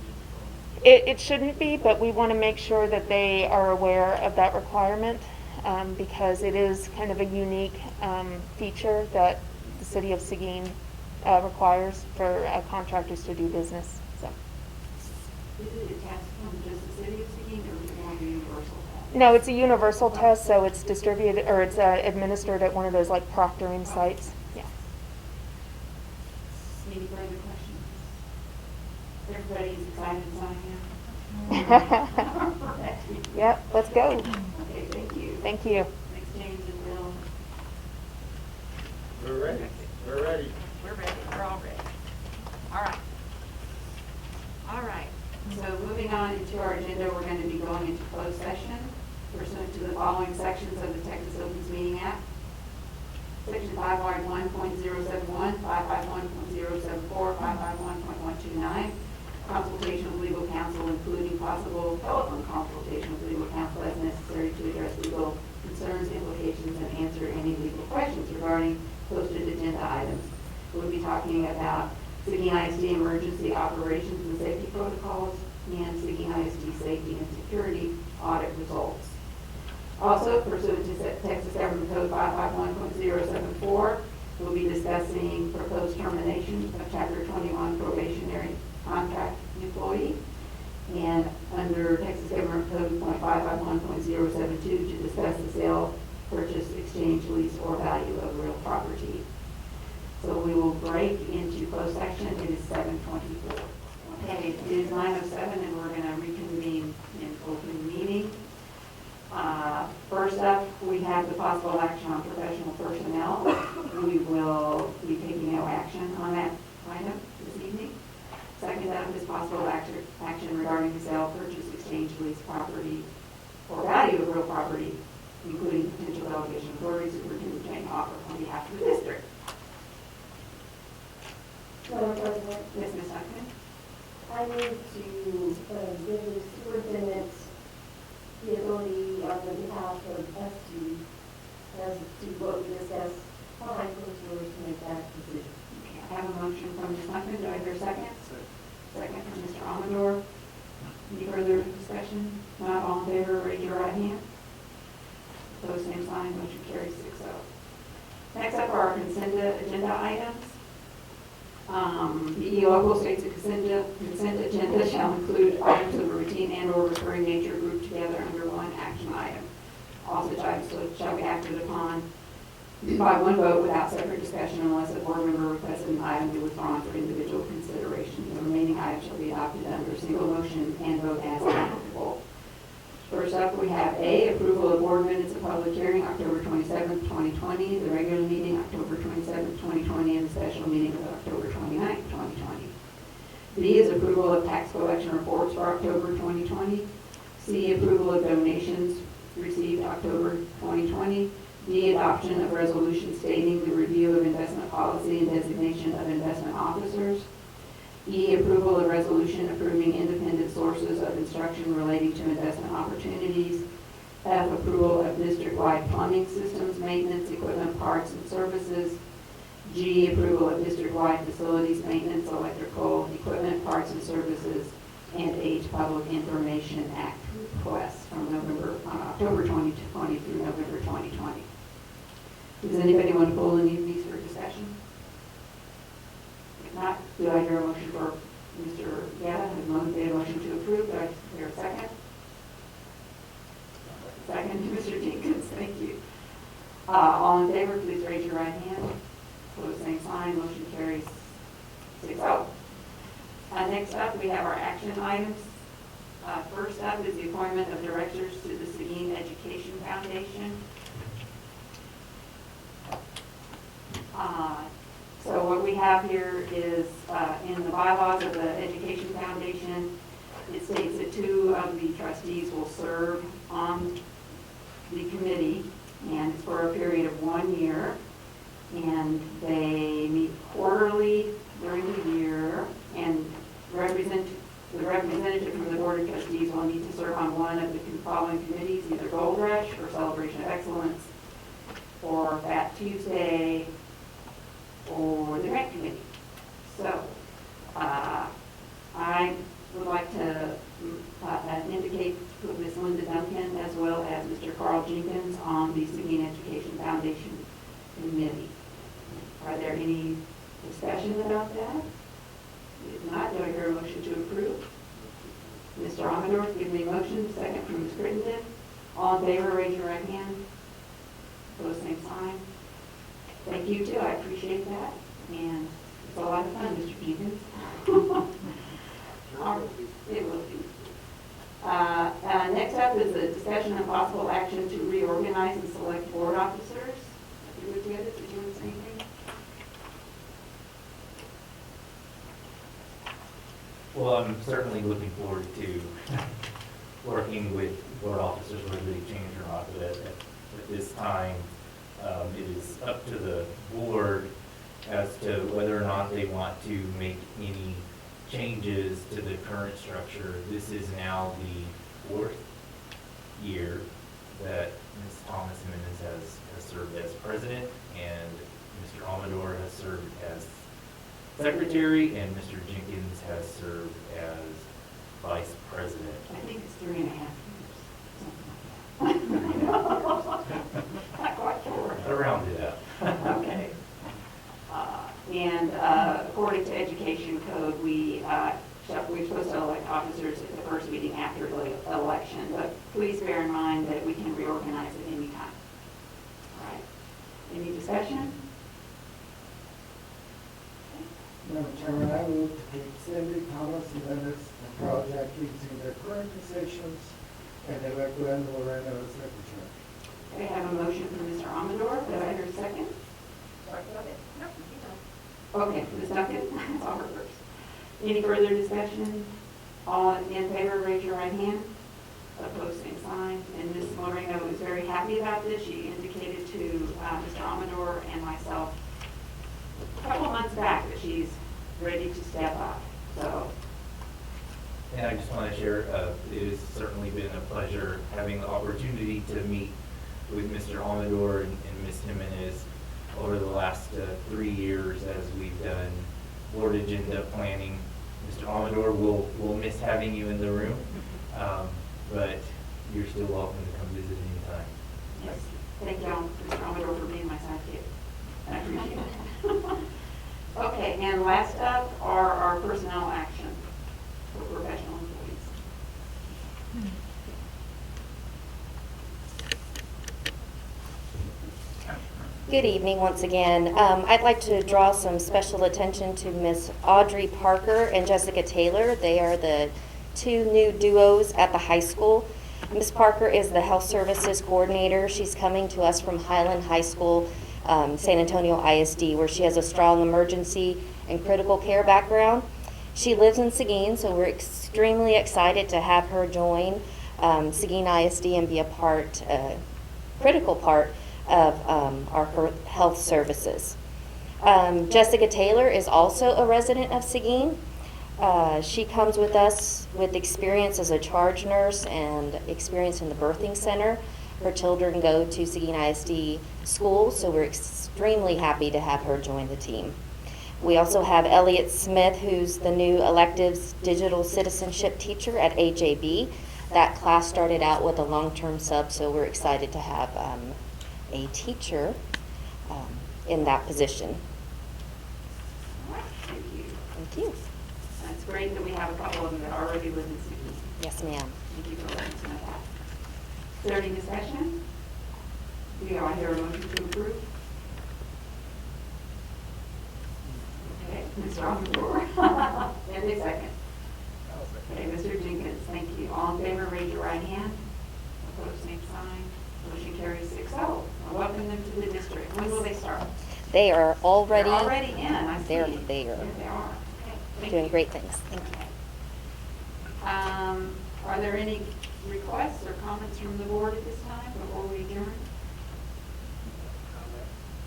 be a bit. it shouldn't be, but we want to make sure that they are aware of that requirement because it is kind of a unique feature that the city of Seguin requires for contractors to do business. So. Is it a test from just the city of Seguin, or is it more of a universal test? No, it's a universal test, so it's distributed, or it's administered at one of those like proctoring sites. Yeah. Any further questions? Everybody's excited to sign in? Yep, let's go. Okay, thank you. Thank you. Thanks, James and Bill. We're ready. We're ready. We're ready, we're all ready. All right. All right, so moving on into our agenda, we're going to be going into closed session pursuant to the following sections of the Texas Opens Meeting Act. Section 551.071, 551.074, 551.129, consultation with legal counsel, including possible telephone consultation with legal counsel as necessary to address legal concerns, implications, and answer any legal questions regarding posted agenda items. We'll be talking about Seguin ISD emergency operations and safety protocols and Seguin ISD safety and security audit results. Also, pursuant to Texas Government Code 551.074, we'll be discussing proposed termination of Chapter 21 probationary contract employee, and under Texas Government Code 551.072 to discuss the sale, purchase, exchange, lease, or value of real property. So we will break into closed section. It is 7:24. Okay, it is 9:07, and we're going to reconvene in open meeting. First up, we have the possible action on professional personnel. We will be taking no action on that item this evening. Second up is possible action regarding the sale, purchase, exchange, lease, property, or value of real property, including potential delegation authority, superintendent Jane offer on behalf of the district. Madam President, Yes, Ms. Duncan? I need to give the superintendent the ability on the behalf of us as to what we discussed behind closed doors to make that decision. Okay, I have a motion from Ms. Duncan. Do I hear a second? Second from Mr. Amador. Any further discussion? Not all in favor, raise your right hand. Opposed, same sign. Motion carries 6-0. Next up are our Concenda Agenda items. The E local states a consent agenda shall include items of a routine and/or recurring nature grouped together under one action item. All such items shall be acted upon by one vote without separate discussion unless a board member requests an item be withdrawn for individual consideration. The remaining items shall be adopted under a single motion and vote as applicable. First up, we have A, approval of board minutes of public hearing October 27th, 2020, the regular meeting October 27th, 2020, and the special meeting of October 29th, 2020. B is approval of tax collection reports for October 2020. C, approval of donations received October 2020. D, adoption of resolution stating the review of investment policy and designation of investment officers. E, approval of resolution approving independent sources of instruction relating to investment opportunities. F, approval of district-wide plumbing systems, maintenance, equipment, parts, and services. G, approval of district-wide facilities, maintenance, electrical, equipment, parts, and services. And H, Public Information Act requests from October 2020 through November 2020. Does anybody want to pull any of these for discussion? If not, do I hear a motion for Mr. Gatta? Has made a motion to approve. Do I hear a second? Second, Mr. Jenkins, thank you. All in favor, please raise your right hand. Opposed, same sign. Motion carries 6-0. Next up, we have our action items. First up is the appointment of directors to the Seguin Education Foundation. So what we have here is in the bylaws of the Education Foundation, it states that 2 of the trustees will serve on the committee, and it's for a period of 1 year. And they meet quarterly during the year, and the representative from the Board of Trustees will need to serve on one of the following committees, either Gold Rush or Celebration of Excellence, or Fat Tuesday, or the Grant Committee. So I would like to indicate put Ms. Linda Duncan as well as Mr. Carl Jenkins on the Seguin Education Foundation Committee. Are there any discussion about that? If not, do I hear a motion to approve? Mr. Amador, give me a motion. Second from Ms. Crittenden. All in favor, raise your right hand. Opposed, same sign. Thank you too, I appreciate that. And it's a lot of fun, Mr. Jenkins. It will be. Next up is a discussion of possible action to reorganize and select board officers. If you would get it, did you want to say anything? Well, I'm certainly looking forward to working with board officers, whether they change or not, but at this time, it is up to the board as to whether or not they want to make any changes to the current structure. This is now the 4th year that Ms. Thomas Jimenez has served as president, and Mr. Amador has served as secretary, and Mr. Jenkins has served as vice president. I think it's 3.5 years, something like that. Not quite sure. Around it up. Okay. And according to Education Code, we're supposed to elect officers at the first meeting after the election, but please bear in mind that we can reorganize at any time. All right. Any discussion? Madam Chairman, I move to keep Cindy, Thomas, Jimenez, and Carl Jenkins in their current positions and elect Glenn Lorena as secretary. Okay, I have a motion from Mr. Amador. Did I hear a second? Okay, Ms. Duncan, that's all her first. Any further discussion? All in favor, raise your right hand. Opposed, same sign. And Ms. Moreno is very happy about this. She indicated to Mr. Amador and myself a couple months back that she's ready to step up. So, And I just want to share, it has certainly been a pleasure having the opportunity to meet with Mr. Amador and Ms. Jimenez over the last 3 years as we've done board agenda planning. Mr. Amador, we'll miss having you in the room, but you're still welcome to come visit anytime. yes, thank you, Mr. Amador, for being my sidekick. I appreciate it. Okay, and last up are our personnel action for professional employees. Good evening once again. I'd like to draw some special attention to Miss Audrey Parker and Jessica Taylor. They are the 2 new duos at the high school. Miss Parker is the health services coordinator. She's coming to us from Highland High School, San Antonio ISD, where she has a strong emergency and critical care background. She lives in Seguin, so we're extremely excited to have her join Seguin ISD and be a critical part of our health services. Jessica Taylor is also a resident of Seguin. She comes with us with experience as a charge nurse and experience in the birthing center. Her children go to Seguin ISD school, so we're extremely happy to have her join the team. We also have Elliot Smith, who's the new electives digital citizenship teacher at AJB. That class started out with a long-term sub, so we're excited to have a teacher in that position. All right, thank you. Thank you. It's great that we have a couple of them that already live in Seguin. Yes, ma'am. Thank you for letting us know that. Is there any discussion? Do I hear a motion to approve? Okay, Mr. Amador. And a second. Okay, Mr. Jenkins, thank you. All in favor, raise your right hand. Opposed, same sign. Motion carries 6-0. Welcome them to the district. When will they start? They are already, They're already in, I see. they're there. There they are. Okay, thank Doing you. great things. Thank you. Are there any requests or comments from the board at this time before we adjourn?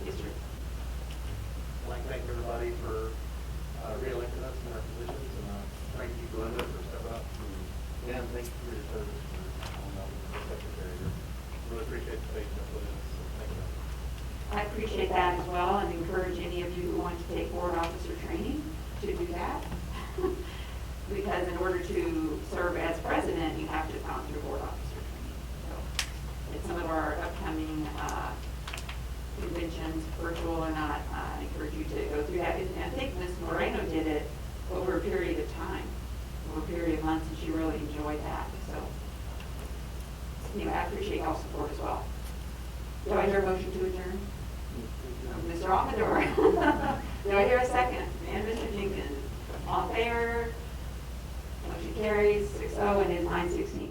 Yes, sir. I'd like to thank everybody for re-electing us in our positions, and thank you, Glenda, for stepping up. And Dan, thank you for your service for secretary. Really appreciate the faith you put in us, so thank you. I appreciate that as well, and encourage any of you who want to take board officer training to do that. Because in order to serve as president, you have to have gone through board officer training. So, at some of our upcoming conventions, virtual or not, I encourage you to go through that. And I think Ms. Moreno did it over a period of time, over a period of months, and she really enjoyed that. So, I appreciate y'all's support as well. Do I hear a motion to adjourn? Mr. Amador. Do I hear a second? And Mr. Jenkins. All in favor? Motion carries 6-0 and is 9:16.